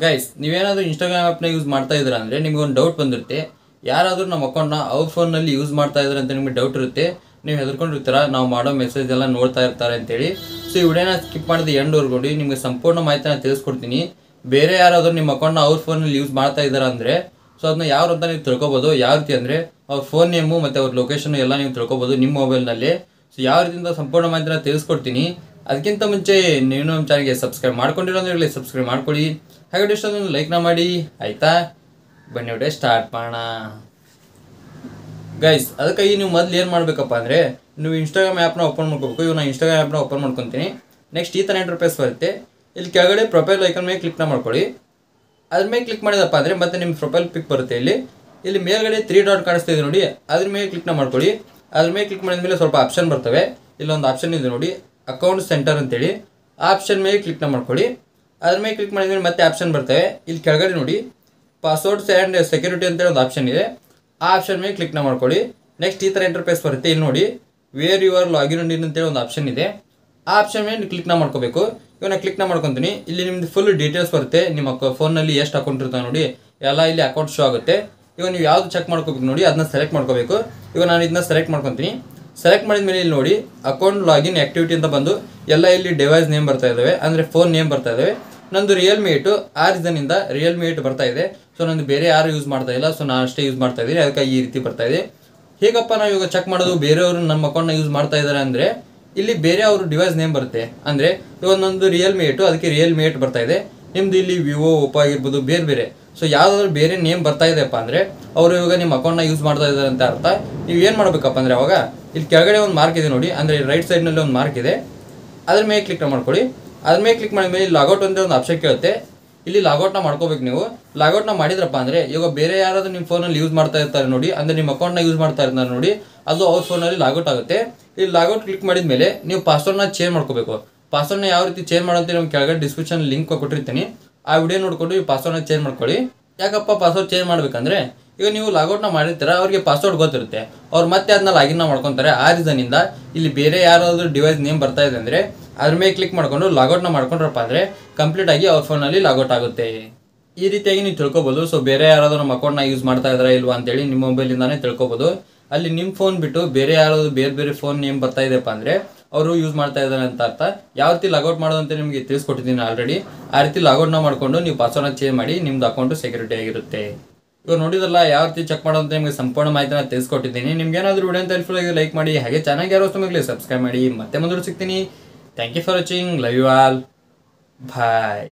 Guys, ನೀವೇನಾದರೂ Instagram ಆ್ಯಪ್ನ use ಮಾಡ್ತಾ ಇದ್ದೀರಾ ಅಂದರೆ ನಿಮಗೆ ಒಂದು ಡೌಟ್ ಬಂದಿರುತ್ತೆ. ಯಾರಾದರೂ ನಮ್ಮ ಅಕೌಂಟ್ನ ಅವ್ರ ಫೋನಲ್ಲಿ ಯೂಸ್ ಮಾಡ್ತಾ ಇದ್ದಾರೆ ಅಂತ ನಿಮಗೆ ಡೌಟ್ ಇರುತ್ತೆ. ನೀವು ಹೆದರ್ಕೊಂಡಿರ್ತೀರ, ನಾವು ಮಾಡೋ ಮೆಸೇಜ್ ಎಲ್ಲ ನೋಡ್ತಾ ಇರ್ತಾರೆ ಅಂತೇಳಿ. ಸೊ ಈ ವಿಡಿಯೋನ ಸ್ಕಿಪ್ ಮಾಡಿದ ಎಂಡ್ವರೆಗೂ ನಿಮಗೆ ಸಂಪೂರ್ಣ ಮಾಹಿತಿನ ತಿಳಿಸ್ಕೊಡ್ತೀನಿ. ಬೇರೆ ಯಾರಾದರೂ ನಿಮ್ಮ ಅಕೌಂಟ್ನ ಅವ್ರ ಫೋನಲ್ಲಿ ಯೂಸ್ ಮಾಡ್ತಾ ಇದ್ದಾರೆ ಅಂದರೆ ಸೊ ಅದನ್ನ ಯಾರು ಅಂತ ನೀವು ತಿಳ್ಕೊಬೋದು. ಯಾವ ರೀತಿ ಅಂದರೆ ಅವ್ರ ಫೋನ್ ನೇಮು ಮತ್ತು ಅವ್ರ ಲೊಕೇಶನ್ ಎಲ್ಲ ನೀವು ತಿಳ್ಕೊಬೋದು ನಿಮ್ಮ ಮೊಬೈಲ್ನಲ್ಲಿ. ಸೊ ಯಾವ ರೀತಿಯಿಂದ ಸಂಪೂರ್ಣ ಮಾಹಿತಿನ ತಿಳಿಸ್ಕೊಡ್ತೀನಿ. ಅದಕ್ಕಿಂತ ಮುಂಚೆ ನೀವು ನಮ್ಮ ಚಾನಲ್ಗೆ ಸಬ್ಸ್ಕ್ರೈಬ್ ಮಾಡ್ಕೊಂಡಿರೋ ಅಂದರೆ ಸಬ್ಸ್ಕ್ರೈಬ್ ಮಾಡ್ಕೊಳ್ಳಿ. ಹಾಗೆ ಇಷ್ಟೊಂದು ಲೈಕ್ನ ಮಾಡಿ, ಆಯಿತಾ? ಬನ್ನಿ ವಿಡಿಯೋ ಸ್ಟಾರ್ಟ್ ಮಾಡೋಣ. ಗೈಸ್, ಅದಕ್ಕಾಗಿ ನೀವು ಮೊದಲು ಏನು ಮಾಡಬೇಕಪ್ಪ ಅಂದರೆ ನೀವು ಇನ್ಸ್ಟಾಗ್ರಾಮ್ ಆ್ಯಪ್ನ ಓಪನ್ ಮಾಡ್ಕೋಬೇಕು. ಇವಾಗ ನಾನು ಇನ್ಸ್ಟಾಗ್ರಾಮ್ ಆ್ಯಪ್ನ ಓಪನ್ ಮಾಡ್ಕೊತೀನಿ. ನೆಕ್ಸ್ಟ್ ಈ ಥರ ಇಂಟರ್ಫೇಸ್ ಬರುತ್ತೆ. ಇಲ್ಲಿ ಕೆಳಗಡೆ ಪ್ರೊಫೈಲ್ ಐಕನ್ ಮೇಲೆ ಕ್ಲಿಕ್ನ ಮಾಡ್ಕೊಳ್ಳಿ. ಅದ್ರ ಮೇಲೆ ಕ್ಲಿಕ್ ಮಾಡಿದಪ್ಪ ಅಂದರೆ ಮತ್ತೆ ನಿಮ್ಮ ಪ್ರೊಫೈಲ್ ಪಿಕ್ ಬರುತ್ತೆ. ಇಲ್ಲಿ ಮೇಲ್ಗಡೆ 3 ಡಾಟ್ ಕಾಣಿಸ್ತಾ ಇದೆ ನೋಡಿ, ಅದ್ರ ಮೇಲೆ ಕ್ಲಿಕ್ನ ಮಾಡ್ಕೊಳ್ಳಿ. ಅದ್ರ ಮೇಲೆ ಕ್ಲಿಕ್ ಮಾಡಿದ ಮೇಲೆ ಸ್ವಲ್ಪ ಆಪ್ಷನ್ ಬರ್ತವೆ. ಇಲ್ಲೊಂದು ಆಪ್ಷನ್ ಇದೆ ನೋಡಿ, ಅಕೌಂಟ್ ಸೆಂಟರ್ ಅಂತೇಳಿ. ಆ ಆಪ್ಷನ್ ಮೇಲೆ ಕ್ಲಿಕ್ನ ಮಾಡ್ಕೊಳ್ಳಿ. ಅದ್ರ ಮೇಲೆ ಕ್ಲಿಕ್ ಮಾಡಿದ್ಮೇಲೆ ಮತ್ತೆ ಆಪ್ಷನ್ ಬರ್ತವೆ. ಇಲ್ಲಿ ಕೆಳಗಡೆ ನೋಡಿ ಪಾಸ್ವರ್ಡ್ಸ್ ಆ್ಯಂಡ್ ಸೆಕ್ಯೂರಿಟಿ ಅಂತೇಳಿ ಒಂದು ಆಪ್ಷನ್ ಇದೆ. ಆ ಆಪ್ಷನ್ ಮೇಲೆ ಕ್ಲಿಕ್ನ ಮಾಡ್ಕೊಳ್ಳಿ. ನೆಕ್ಸ್ಟ್ ಈ ಥರ ಇಂಟರ್ಫೇಸ್ ಬರುತ್ತೆ. ಇಲ್ಲಿ ನೋಡಿ ವೇರ್ ಯು ಆರ್ ಲಾಗಿನ್ ಇನ್ ಅಂತೇಳಿ ಒಂದು ಆಪ್ಷನ್ ಇದೆ. ಆ ಆಪ್ಷನ್ ಮೇಲೆ ಕ್ಲಿಕ್ನ ಮಾಡ್ಕೋಬೇಕು. ಇವಾಗ ನಾನು ಕ್ಲಿಕ್ನ ಮಾಡ್ಕೊತೀನಿ. ಇಲ್ಲಿ ನಿಮ್ದು ಫುಲ್ ಡೀಟೇಲ್ಸ್ ಬರುತ್ತೆ. ನಿಮ್ಮ ಫೋನಲ್ಲಿ ಎಷ್ಟು ಅಕೌಂಟ್ ಇರ್ತಾವೆ ನೋಡಿ, ಎಲ್ಲ ಇಲ್ಲಿ ಅಕೌಂಟ್ ಶೋ ಆಗುತ್ತೆ. ಇವಾಗ ನೀವು ಯಾವುದು ಚೆಕ್ ಮಾಡ್ಕೋಬೇಕು ನೋಡಿ, ಅದನ್ನ ಸೆಲೆಕ್ಟ್ ಮಾಡ್ಕೋಬೇಕು. ಇವಾಗ ನಾನು ಇದನ್ನ ಸೆಲೆಕ್ಟ್ ಮಾಡ್ಕೊತೀನಿ. ಸೆಲೆಕ್ಟ್ ಮಾಡಿದ ಮೇಲೆ ಇಲ್ಲಿ ನೋಡಿ ಅಕೌಂಟ್ ಲಾಗಿನ್ ಆ್ಯಕ್ಟಿವಿಟಿ ಅಂತ ಬಂದು ಎಲ್ಲ ಇಲ್ಲಿ ಡಿವೈಸ್ ನೇಮ್ ಬರ್ತಾ ಇದ್ದಾವೆ, ಅಂದರೆ ಫೋನ್ ನೇಮ್ ಬರ್ತಾ ಇದ್ದಾವೆ. ನಂದು ರಿಯಲ್ಮಿ 8 ಆ ರೀಸನಿಂದ ರಿಯಲ್ಮಿ 8 ಬರ್ತಾ ಇದೆ. ಸೊ ನಂದು ಬೇರೆ ಯಾರು ಯೂಸ್ ಮಾಡ್ತಾ ಇಲ್ಲ, ಸೊ ನಾನು ಅಷ್ಟೇ ಯೂಸ್ ಮಾಡ್ತಾ ಇದ್ದೀನಿ. ಅದಕ್ಕೆ ಈ ರೀತಿ ಬರ್ತಾ ಇದೆ. ಹೇಗಪ್ಪ ನಾವು ಇವಾಗ ಚೆಕ್ ಮಾಡೋದು ಬೇರೆಯವರು ನಮ್ಮ ಅಕೌಂಟ್ನ ಯೂಸ್ ಮಾಡ್ತಾ ಇದ್ದಾರೆ ಅಂದರೆ ಇಲ್ಲಿ ಬೇರೆ ಅವರು ಡಿವೈಸ್ ನೇಮ್ ಬರುತ್ತೆ. ಅಂದರೆ ಇವಾಗ ನಂದು ರಿಯಲ್ಮಿ 8 ಅದಕ್ಕೆ ರಿಯಲ್ಮಿ 8 ಬರ್ತಾ ಇದೆ. ನಿಮ್ದು ಇಲ್ಲಿ ವಿವೋ, ಓಪೋ ಆಗಿರ್ಬೋದು, ಬೇರೆ ಬೇರೆ. ಸೊ ಯಾವುದಾದ್ರು ಬೇರೆ ನೇಮ್ ಬರ್ತಾ ಇದೆಯಪ್ಪ ಅಂದರೆ ಅವರು ಇವಾಗ ನಿಮ್ಮ ಅಕೌಂಟ್ನ ಯೂಸ್ ಮಾಡ್ತಾ ಇದ್ದಾರೆ ಅಂತ ಅರ್ಥ. ನೀವು ಏನು ಮಾಡಬೇಕಪ್ಪ ಅಂದರೆ ಅವಾಗ ಇಲ್ಲಿ ಕೆಳಗಡೆ ಒಂದು ಮಾರ್ಕ್ ಇದೆ ನೋಡಿ, ಅಂದರೆ ರೈಟ್ ಸೈಡ್ನಲ್ಲಿ ಒಂದು ಮಾರ್ಕ್ ಇದೆ. ಅದ್ರ ಮೇಲೆ ಕ್ಲಿಕ್ ಮಾಡ್ಕೊಳ್ಳಿ. ಅದ್ರ ಮೇಲೆ ಕ್ಲಿಕ್ ಮಾಡಿದ ಮೇಲೆ ಲಾಗೌಟ್ ಅಂತ ಒಂದು ಆಪ್ಷನ್ ಕೇಳುತ್ತೆ. ಇಲ್ಲಿ ಲಾಗೌಟ್ನ ಮಾಡ್ಕೋಬೇಕು. ನೀವು ಲಾಗೌಟ್ನ ಮಾಡಿದ್ರಪ್ಪ ಅಂದರೆ ಇವಾಗ ಬೇರೆ ಯಾರಾದರೂ ನಿಮ್ಮ ಫೋನಲ್ಲಿ ಯೂಸ್ ಮಾಡ್ತಾ ಇರ್ತಾರೆ ನೋಡಿ, ಅಂದರೆ ನಿಮ್ಮ ಅಕೌಂಟ್ನ ಯೂಸ್ ಮಾಡ್ತಾ ಇರ್ತಾರೆ ನೋಡಿ, ಅದು ಅವ್ರ ಫೋನಲ್ಲಿ ಲಾಗೌಟ್ ಆಗುತ್ತೆ. ಇಲ್ಲಿ ಲಾಗೌಟ್ ಕ್ಲಿಕ್ ಮಾಡಿದ ಮೇಲೆ ನೀವು ಪಾಸ್ವರ್ಡ್ನ ಚೇಂಜ್ ಮಾಡ್ಕೋಬೇಕು. ಪಾಸ್ವರ್ಡ್ನ ಯಾವ ರೀತಿ ಚೇಂಜ್ ಮಾಡೋಂತ ನಿಮ್ಗೆ ಕೆಳಗಡೆ ಡಿಸ್ಕ್ರಿಪ್ಷನ್ ಲಿಂಕ್ ಕೊಟ್ಟಿರ್ತೀನಿ. ಆ ವಿಡಿಯೋ ನೋಡಿಕೊಂಡು ಈ ಪಾಸ್ವರ್ಡ್ನ ಚೇಂಜ್ ಮಾಡ್ಕೊಳ್ಳಿ. ಯಾಕಪ್ಪ ಪಾಸ್ವರ್ಡ್ ಚೇಂಜ್ ಮಾಡ್ಬೇಕಂದ್ರೆ ಈಗ ನೀವು ಲಾಗೌಟ್ನ ಮಾಡಿರ್ತೀರ, ಅವ್ರಿಗೆ ಪಾಸ್ವರ್ಡ್ ಗೊತ್ತಿರುತ್ತೆ, ಅವ್ರು ಮತ್ತೆ ಅದನ್ನ ಲಾಗಿನ್ನ ಮಾಡ್ಕೊತಾರೆ. ಆ ರೀಸನಿಂದ ಇಲ್ಲಿ ಬೇರೆ ಯಾರಾದರೂ ಡಿವೈಸ್ ನೇಮ್ ಬರ್ತಾ ಇದೆ ಅಂದರೆ ಅದ್ರ ಮೇಲೆ ಕ್ಲಿಕ್ ಮಾಡ್ಕೊಂಡು ಲಾಗೌಟ್ನ ಮಾಡ್ಕೊಂಡ್ರಪ್ಪ ಅಂದರೆ ಕಂಪ್ಲೀಟ್ ಆಗಿ ಅವ್ರ ಫೋನಲ್ಲಿ ಲಾಗೌಟ್ ಆಗುತ್ತೆ. ಈ ರೀತಿಯಾಗಿ ನೀವು ತಿಳ್ಕೊಬೋದು. ಸೊ ಬೇರೆ ಯಾರಾದರೂ ನಮ್ಮ ಅಕೌಂಟ್ನ ಯೂಸ್ ಮಾಡ್ತಾ ಇದ್ದಾರೆ ಇಲ್ವಾ ಅಂತೇಳಿ ನಿಮ್ಮ ಮೊಬೈಲಿಂದಾನೇ ತಿಳ್ಕೊಬೋದು. ಅಲ್ಲಿ ನಿಮ್ಮ ಫೋನ್ ಬಿಟ್ಟು ಬೇರೆ ಯಾರಾದರೂ ಬೇರೆ ಬೇರೆ ಫೋನ್ ನೇಮ್ ಬರ್ತಾ ಇದೆಯಪ್ಪ ಅಂದರೆ ಅವರು ಯೂಸ್ ಮಾಡ್ತಾ ಇದ್ದಾರೆ ಅಂತ ಅರ್ಥ. ಯಾವ ರೀತಿ ಲಾಗೌಟ್ ಮಾಡೋದು ಅಂತ ನಿಮಗೆ ತಿಳಿಸ್ಕೊಟ್ಟಿದ್ದೀನಿ ಆಲ್ರೆಡಿ. ಆ ರೀತಿ ಲಾಗೌಟ್ನ ಮಾಡಿಕೊಂಡು ನೀವು ಪಾಸ್ವರ್ಡ್ನ ಚೇಂಜ್ ಮಾಡಿ ನಿಮ್ಮದು ಅಕೌಂಟು ಸೆಕ್ಯೂರಿಟಿ ಆಗಿರುತ್ತೆ. ಇವಾಗ ನೋಡಿದಲ್ಲ ಯಾವ ರೀತಿ ಚೆಕ್ ಮಾಡೋದು ಅಂತ ನಿಮಗೆ ಸಂಪೂರ್ಣ ಮಾಹಿತಿನ ತಿಳಿಸ್ಕೊಟ್ಟಿದ್ದೀನಿ. ನಿಮ್ಗೆ ಏನಾದರೂ ವಿಡಿಯೋ ಅಂತ ಹೆಲ್ಪ್ಫುಲ್ ಆಗಿ ಲೈಕ್ ಮಾಡಿ, ಹಾಗೆ ಚಾನಲ್ಗೆ ಯಾರು ಹೊಸದಾಗಿ ಸಬ್ಸ್ಕ್ರೈಬ್ ಮಾಡಿ. ಮತ್ತೆ ಮುಂದೆ ಸಿಗ್ತೀನಿ. Thank you for watching. Love you all. Bye.